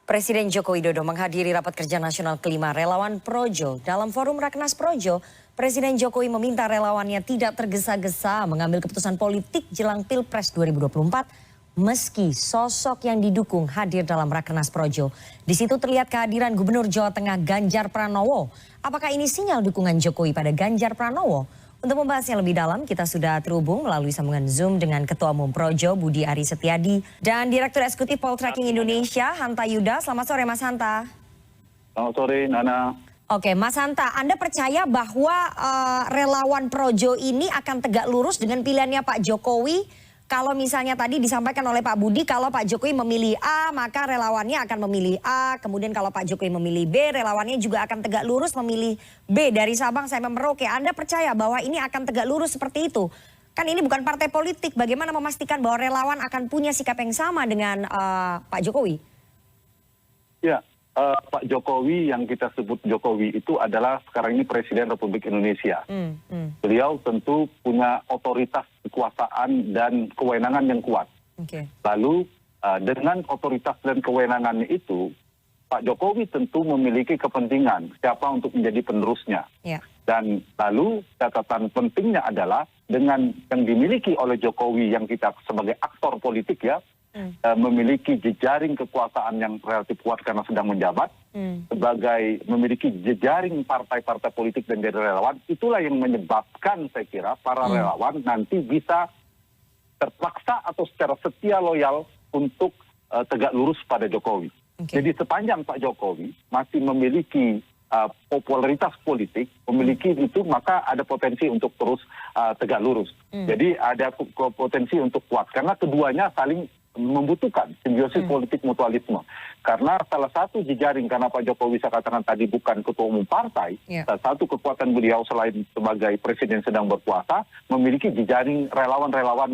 Presiden Joko Widodo menghadiri rapat kerja nasional kelima relawan Projo. Dalam forum Rakernas Projo, Presiden Jokowi meminta relawannya tidak tergesa-gesa mengambil keputusan politik jelang Pilpres 2024 meski sosok yang didukung hadir dalam Rakernas Projo. Di situ terlihat kehadiran Gubernur Jawa Tengah Ganjar Pranowo. Apakah ini sinyal dukungan Jokowi pada Ganjar Pranowo? Untuk membahasnya lebih dalam, kita sudah terhubung melalui sambungan Zoom dengan Ketua Umum Projo, Budi Ari Setiadi, dan Direktur Eksekutif Poltreking Indonesia, Hanta Yuda. Selamat sore, Mas Hanta. Selamat sore, Nana. Oke, Mas Hanta, Anda percaya bahwa relawan Projo ini akan tegak lurus dengan pilihannya Pak Jokowi? Kalau misalnya tadi disampaikan oleh Pak Budi, kalau Pak Jokowi memilih A, maka relawannya akan memilih A. Kemudian kalau Pak Jokowi memilih B, relawannya juga akan tegak lurus memilih B dari Sabang sampai Merauke. Anda percaya bahwa ini akan tegak lurus seperti itu? Kan ini bukan partai politik, bagaimana memastikan bahwa relawan akan punya sikap yang sama dengan Pak Jokowi? Ya, Pak Jokowi yang kita sebut Jokowi itu adalah sekarang ini Presiden Republik Indonesia. Beliau tentu punya otoritas kekuasaan dan kewenangan yang kuat. Lalu dengan otoritas dan kewenangannya itu, Pak Jokowi tentu memiliki kepentingan siapa untuk menjadi penerusnya. Dan lalu catatan pentingnya adalah dengan yang dimiliki oleh Jokowi yang kita sebagai aktor politik ya, memiliki jejaring kekuasaan yang relatif kuat karena sedang menjabat, sebagai memiliki jejaring partai-partai politik dan jadi relawan, itulah yang menyebabkan saya kira para relawan nanti bisa terpaksa atau secara setia loyal untuk tegak lurus pada Jokowi. Jadi sepanjang Pak Jokowi masih memiliki popularitas politik, memiliki itu, maka ada potensi untuk terus tegak lurus. Jadi ada potensi untuk kuat karena keduanya saling membutuhkan simbiosis politik mutualisme. Karena salah satu jejaring, karena Pak Jokowi saya katakan tadi bukan ketua umum partai, salah satu kekuatan beliau selain sebagai presiden sedang berkuasa, memiliki jejaring relawan-relawan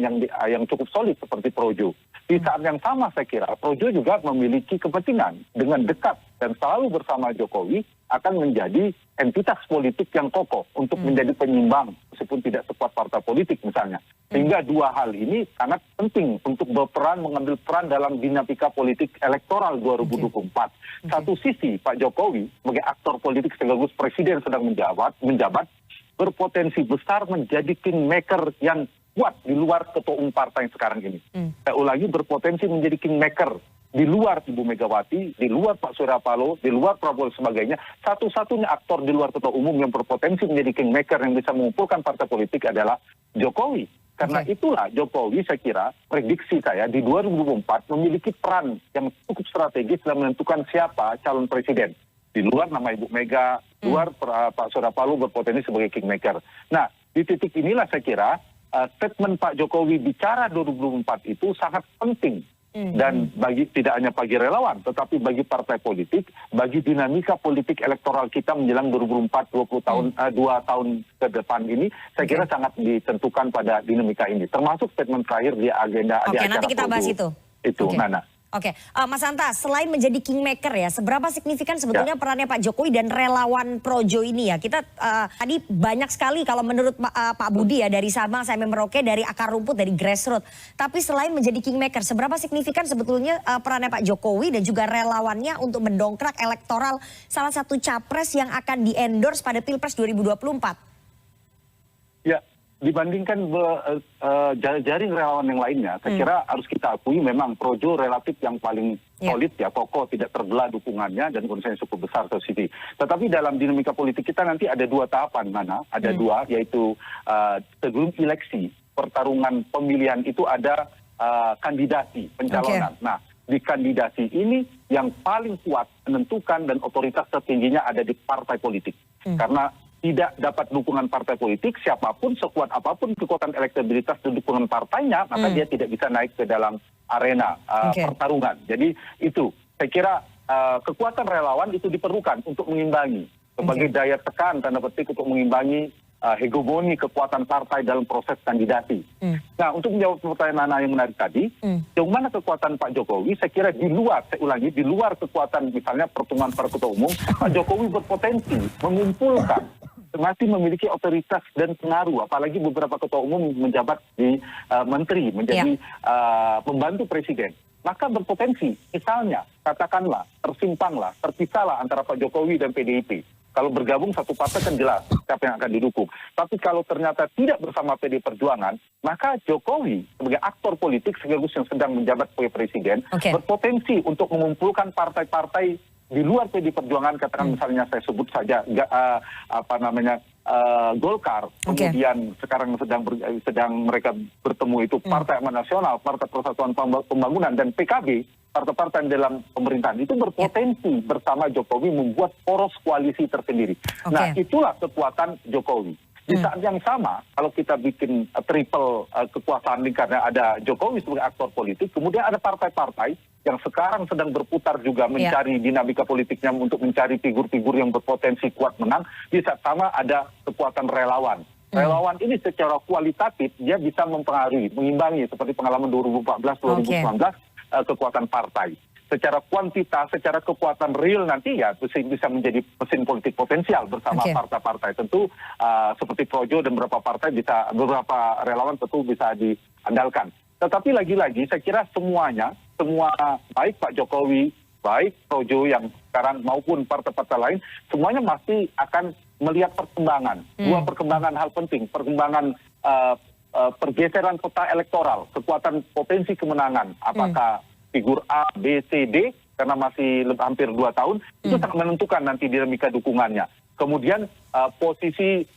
yang cukup solid seperti Projo. Di saat yang sama saya kira Projo juga memiliki kepentingan dengan dekat dan selalu bersama Jokowi akan menjadi entitas politik yang kokoh untuk menjadi penyimbang meskipun tidak sekuat partai politik misalnya. Sehingga dua hal ini sangat penting untuk mengambil peran dalam dinamika politik elektoral 2024. Satu sisi Pak Jokowi sebagai aktor politik sekaligus presiden sedang menjabat berpotensi besar menjadi kingmaker yang kuat di luar ketua umum partai yang sekarang ini. Saya ulangi, berpotensi menjadi kingmaker di luar Ibu Megawati, di luar Pak Surya Paloh, di luar Prabowo dan sebagainya. Satu-satunya aktor di luar ketua umum yang berpotensi menjadi kingmaker yang bisa mengumpulkan partai politik adalah Jokowi. Karena itulah Jokowi saya kira, prediksi saya di 2024 memiliki peran yang cukup strategis dalam menentukan siapa calon presiden. Di luar nama Ibu Mega, luar Pak Surya Paloh berpotensi sebagai kingmaker. Nah, di titik inilah saya kira statement Pak Jokowi bicara 2024 itu sangat penting. Dan tidak hanya bagi relawan, tetapi bagi partai politik, bagi dinamika politik elektoral kita menjelang 2024, 2 tahun ke depan ini, saya kira sangat ditentukan pada dinamika ini. Termasuk statement terakhir di agenda di acara nanti kita bahas itu. Nana. Oke, Mas Hanta, selain menjadi kingmaker ya, seberapa signifikan sebetulnya perannya Pak Jokowi dan relawan Projo ini ya? Kita tadi banyak sekali kalau menurut Pak Budi ya, dari Sabang sampai Merauke, dari akar rumput, dari grassroots. Tapi selain menjadi kingmaker, seberapa signifikan sebetulnya perannya Pak Jokowi dan juga relawannya untuk mendongkrak elektoral salah satu capres yang akan di-endorse pada Pilpres 2024? Ya. Dibandingkan jaring relawan yang lainnya, saya kira harus kita akui memang Projo relatif yang paling solid ya, kokoh, tidak terbelah dukungannya dan konsensus cukup besar ke sini. Tetapi dalam dinamika politik kita nanti ada dua tahapan, Nana. Ada dua, yaitu sebelum eleksi, pertarungan pemilihan itu ada kandidasi, pencalonan. Nah, di kandidasi ini yang paling kuat menentukan dan otoritas tertingginya ada di partai politik. Karena tidak dapat dukungan partai politik, siapapun sekuat apapun kekuatan elektabilitas dan dukungan partainya, maka dia tidak bisa naik ke dalam arena pertarungan. Jadi itu, saya kira kekuatan relawan itu diperlukan untuk mengimbangi sebagai daya tekan tanda petik untuk mengimbangi hegemoni kekuatan partai dalam proses kandidasi. Nah, untuk menjawab pertanyaan Nana yang menarik tadi, yang mana kekuatan Pak Jokowi, saya kira di luar, saya ulangi, di luar kekuatan misalnya pertemuan para ketua umum, Pak Jokowi berpotensi mengumpulkan masih memiliki otoritas dan pengaruh, apalagi beberapa ketua umum menjabat di menteri, menjadi pembantu presiden. maka berpotensi, misalnya, katakanlah, tersimpanglah, terpisahlah antara Pak Jokowi dan PDIP. Kalau bergabung satu partai kan jelas siapa yang akan didukung. Tapi kalau ternyata tidak bersama PD Perjuangan, maka Jokowi sebagai aktor politik sekaligus yang sedang menjabat sebagai presiden, berpotensi untuk mengumpulkan partai-partai di luar PD Perjuangan, katakan misalnya saya sebut saja Golkar, kemudian sekarang sedang mereka bertemu itu Partai Amanat Nasional, Partai Persatuan Pembangunan, dan PKB, partai-partai dalam pemerintahan itu berpotensi bersama Jokowi membuat poros koalisi tersendiri. Nah, itulah kekuatan Jokowi. Di saat yang sama, kalau kita bikin triple kekuasaan ini karena ada Jokowi sebagai aktor politik, kemudian ada partai-partai yang sekarang sedang berputar juga mencari dinamika politiknya untuk mencari figur-figur yang berpotensi kuat menang. Di saat sama ada kekuatan relawan. Relawan ini secara kualitatif dia bisa mempengaruhi, mengimbangi seperti pengalaman 2014-2019 kekuatan partai. Secara kuantitas, secara kekuatan real nanti ya bisa menjadi mesin politik potensial bersama partai-partai. Tentu seperti Projo dan beberapa relawan tentu bisa diandalkan. Tetapi lagi-lagi saya kira semua baik Pak Jokowi, baik Projo yang sekarang maupun partai-partai lain, semuanya masih akan melihat perkembangan. Dua perkembangan hal penting, perkembangan pergeseran peta elektoral, kekuatan potensi kemenangan, apakah figur A, B, C, D, karena masih hampir 2 tahun, itu sangat menentukan nanti dinamika dukungannya. Kemudian posisi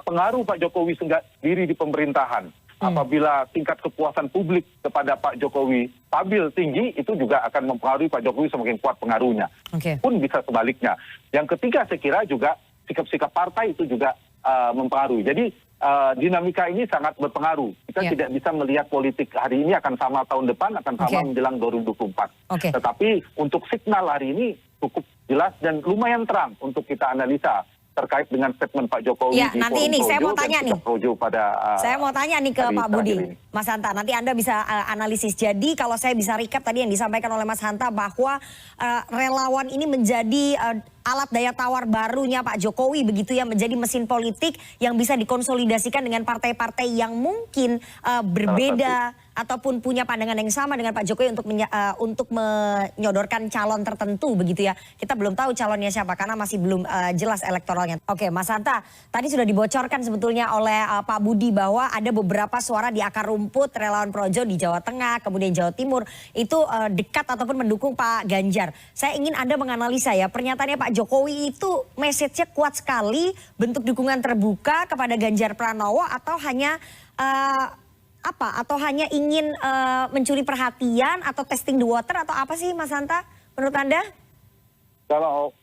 pengaruh Pak Jokowi sendiri di pemerintahan. Apabila tingkat kepuasan publik kepada Pak Jokowi stabil tinggi, itu juga akan mempengaruhi Pak Jokowi semakin kuat pengaruhnya. Pun bisa sebaliknya. Yang ketiga saya kira juga sikap-sikap partai itu juga mempengaruhi. Jadi dinamika ini sangat berpengaruh. Kita tidak bisa melihat politik hari ini akan sama tahun depan, akan sama menjelang 2024. Tetapi untuk signal hari ini cukup jelas dan lumayan terang untuk kita analisa terkait dengan statement Pak Jokowi di nanti ini saya mau tanya nih. Saya mau tanya nih ke Pak Budi. Mas Hanta, nanti Anda bisa analisis. Jadi kalau saya bisa recap tadi yang disampaikan oleh Mas Hanta bahwa relawan ini menjadi alat daya tawar barunya Pak Jokowi begitu ya, menjadi mesin politik yang bisa dikonsolidasikan dengan partai-partai yang mungkin berbeda ataupun punya pandangan yang sama dengan Pak Jokowi untuk menyodorkan calon tertentu begitu ya. Kita belum tahu calonnya siapa karena masih belum jelas elektoralnya. Oke, Mas Hanta, tadi sudah dibocorkan sebetulnya oleh Pak Budi bahwa ada beberapa suara di akar rumput relawan Projo di Jawa Tengah, kemudian Jawa Timur itu dekat ataupun mendukung Pak Ganjar. Saya ingin Anda menganalisa ya, pernyataannya Pak Jokowi itu message-nya kuat sekali, bentuk dukungan terbuka kepada Ganjar Pranowo atau hanya atau hanya ingin mencuri perhatian atau testing the water atau apa sih Mas Hanta menurut Anda? Kalau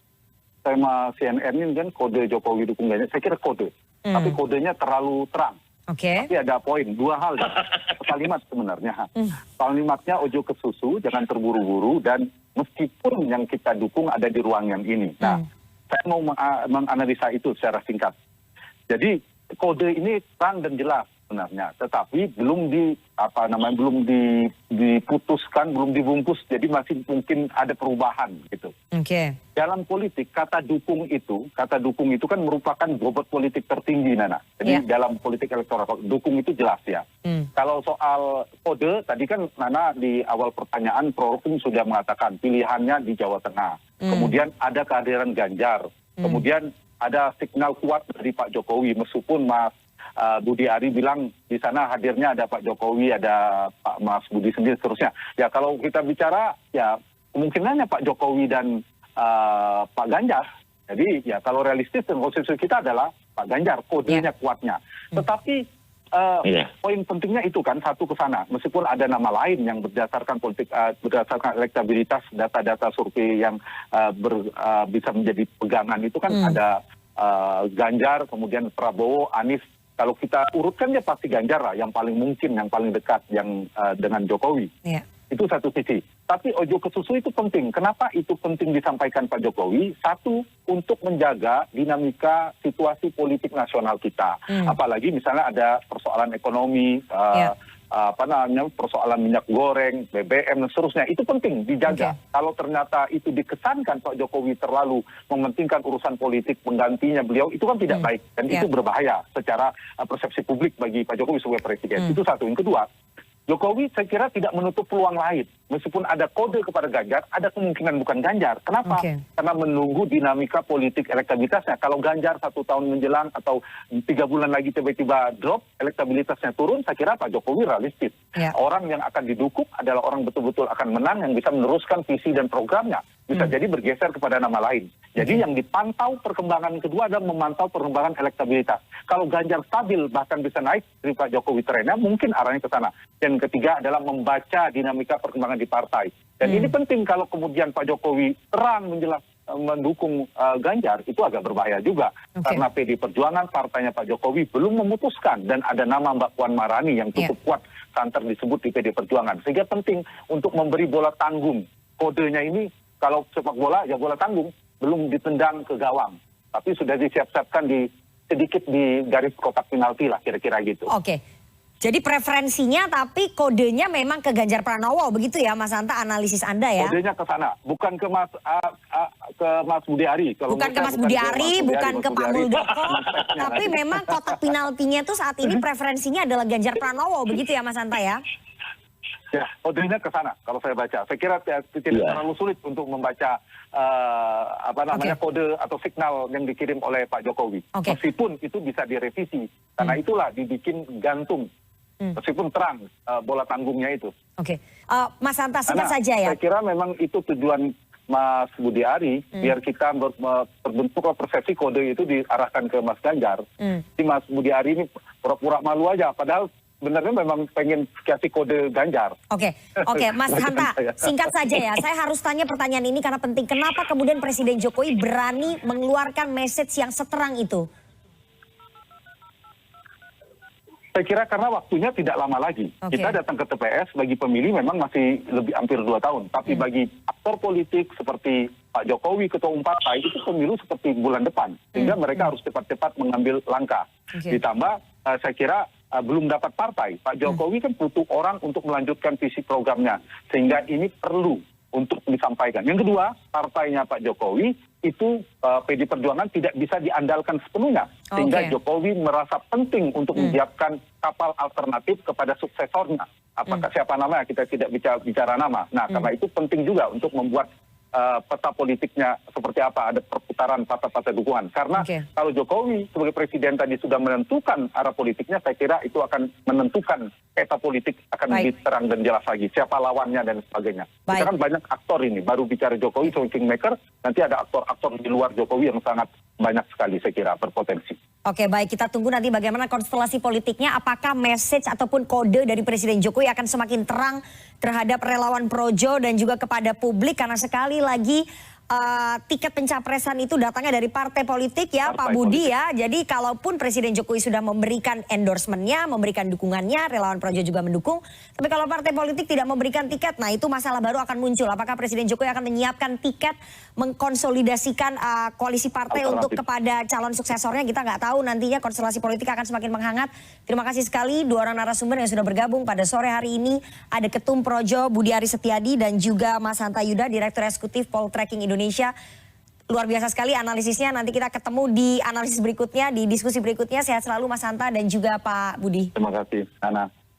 tema CNN ini kan kode Jokowi dukung Ganjar, saya kira kode. Tapi kodenya terlalu terang. Tapi ada poin, 2 hal. Kalimat sebenarnya. Kalimatnya ojo ke susu, jangan terburu-buru, dan meskipun yang kita dukung ada di ruangan ini. Nah, saya mau menganalisa itu secara singkat. Jadi kode ini terang dan jelas sebenarnya, tetapi belum diputuskan, belum dibungkus, jadi masih mungkin ada perubahan gitu. Dalam politik kata dukung itu kan merupakan bobot politik tertinggi, Nana. Jadi dalam politik elektoral dukung itu jelas ya. Kalau soal kode tadi kan Nana di awal pertanyaan Prof sudah mengatakan pilihannya di Jawa Tengah. Kemudian ada kehadiran Ganjar. Kemudian ada signal kuat dari Pak Jokowi, meskipun Budi Ari bilang di sana hadirnya ada Pak Jokowi, ada Pak Mas Budi sendiri seterusnya. Ya kalau kita bicara ya kemungkinannya Pak Jokowi dan Pak Ganjar. Jadi ya kalau realistis dan konsensus kita adalah Pak Ganjar, kodenya kuatnya. Tetapi poin pentingnya itu kan satu ke sana. Meskipun ada nama lain yang berdasarkan berdasarkan elektabilitas, data-data survei yang bisa menjadi pegangan itu kan ada Ganjar, kemudian Prabowo, Anies. Kalau kita urutkan ya pasti Ganjar lah yang paling mungkin, yang paling dekat yang dengan Jokowi. Itu satu sisi. Tapi ojo ke susu itu penting. Kenapa itu penting disampaikan Pak Jokowi? Satu, untuk menjaga dinamika situasi politik nasional kita. Apalagi misalnya ada persoalan ekonomi, persoalan minyak goreng, BBM dan seterusnya. Itu penting dijaga. Kalau ternyata itu dikesankan Pak Jokowi terlalu mementingkan urusan politik penggantinya beliau, itu kan tidak baik. Dan itu berbahaya secara persepsi publik bagi Pak Jokowi sebagai presiden. Itu satu. Yang kedua, Jokowi saya kira tidak menutup peluang lain. Meskipun ada kode kepada Ganjar, ada kemungkinan bukan Ganjar. Kenapa? Karena menunggu dinamika politik elektabilitasnya. Kalau Ganjar 1 tahun menjelang atau 3 bulan lagi tiba-tiba drop, elektabilitasnya turun, saya kira Pak Jokowi realistis. Orang yang akan didukung adalah orang betul-betul akan menang, yang bisa meneruskan visi dan programnya. Bisa jadi bergeser kepada nama lain. Jadi yang dipantau perkembangan kedua adalah memantau perkembangan elektabilitas. Kalau Ganjar stabil bahkan bisa naik dari Pak Jokowi trennya, mungkin arahnya ke sana. Dan ketiga adalah membaca dinamika perkembangan di partai. Dan ini penting kalau kemudian Pak Jokowi terang mendukung Ganjar, itu agak berbahaya juga. Karena PD Perjuangan, partainya Pak Jokowi belum memutuskan. Dan ada nama Mbak Puan Maharani yang cukup kuat santer disebut di PD Perjuangan. Sehingga penting untuk memberi bola tanggung. Kodenya ini kalau sepak bola, ya bola tanggung, belum ditendang ke gawang. Tapi sudah disiap-siapkan sedikit di garis kotak penalti lah, kira-kira gitu. Oke. Jadi preferensinya tapi kodenya memang ke Ganjar Pranowo, begitu ya Mas Hanta, analisis Anda ya? Kodenya ke sana, bukan ke Mas Budi Ari. Bukan ke Mas Budi Ari, bukan ke Pak Muldoko. Tapi memang kotak penaltinya itu saat ini preferensinya adalah Ganjar Pranowo, begitu ya Mas Hanta ya? Ya, kodenya ke sana kalau saya baca. Saya kira tidak terlalu sulit untuk membaca kode atau signal yang dikirim oleh Pak Jokowi. Meskipun itu bisa direvisi, karena itulah dibikin gantung. Meskipun terang bola tanggungnya itu. Mas Hanta, singkat saja ya. Saya kira memang itu tujuan Mas Budi Ari, biar kita terbentuk persepsi kode itu diarahkan ke Mas Ganjar. Jadi Mas Budi Ari ini pura-pura malu aja, padahal sebenarnya memang pengen kasih kode Ganjar. Oke, Mas Hanta, singkat saja ya. Saya harus tanya pertanyaan ini karena penting. Kenapa kemudian Presiden Jokowi berani mengeluarkan message yang seterang itu? Saya kira karena waktunya tidak lama lagi. Kita datang ke TPS, bagi pemilih memang masih lebih hampir 2 tahun. Tapi bagi aktor politik seperti Pak Jokowi, ketua umum partai, itu pemilu seperti bulan depan. Sehingga mereka harus cepat-cepat mengambil langkah. Ditambah, saya kira belum dapat partai. Pak Jokowi kan butuh orang untuk melanjutkan visi programnya. Sehingga ini perlu untuk disampaikan. Yang kedua, partainya Pak Jokowi itu PD Perjuangan tidak bisa diandalkan sepenuhnya. Sehingga Jokowi merasa penting untuk menyiapkan kapal alternatif kepada suksesornya. Apakah siapa namanya, kita tidak bicara nama. Nah, karena itu penting juga untuk membuat peta politiknya seperti apa, ada perputaran partai-partai dukungan. Karena kalau Jokowi sebagai presiden tadi sudah menentukan arah politiknya, saya kira itu akan menentukan peta politik akan lebih terang dan jelas lagi. Siapa lawannya dan sebagainya. Kita kan banyak aktor ini, baru bicara Jokowi sebagai kingmaker, nanti ada aktor-aktor di luar Jokowi yang sangat banyak sekali saya kira berpotensi. Oke, baik, kita tunggu nanti bagaimana konstelasi politiknya, apakah message ataupun kode dari Presiden Jokowi akan semakin terang terhadap relawan Projo dan juga kepada publik, karena sekali lagi tiket pencapresan itu datangnya dari partai politik ya, Pak Budi ya. Jadi kalaupun Presiden Jokowi sudah memberikan endorsementnya, memberikan dukungannya, relawan Projo juga mendukung. Tapi kalau partai politik tidak memberikan tiket, nah itu masalah baru akan muncul. Apakah Presiden Jokowi akan menyiapkan tiket, mengkonsolidasikan koalisi partai untuk kepada calon suksesornya? Kita nggak tahu, nantinya konstelasi politik akan semakin menghangat. Terima kasih sekali 2 orang narasumber yang sudah bergabung pada sore hari ini. Ada Ketum Projo Budi Ari Setiadi dan juga Mas Hanta Yuda, Direktur Eksekutif Poltreking Indonesia. Luar biasa sekali analisisnya. Nanti kita ketemu di analisis berikutnya, di diskusi berikutnya. Sehat selalu Mas Hanta dan juga Pak Budi. Terima kasih, Ana.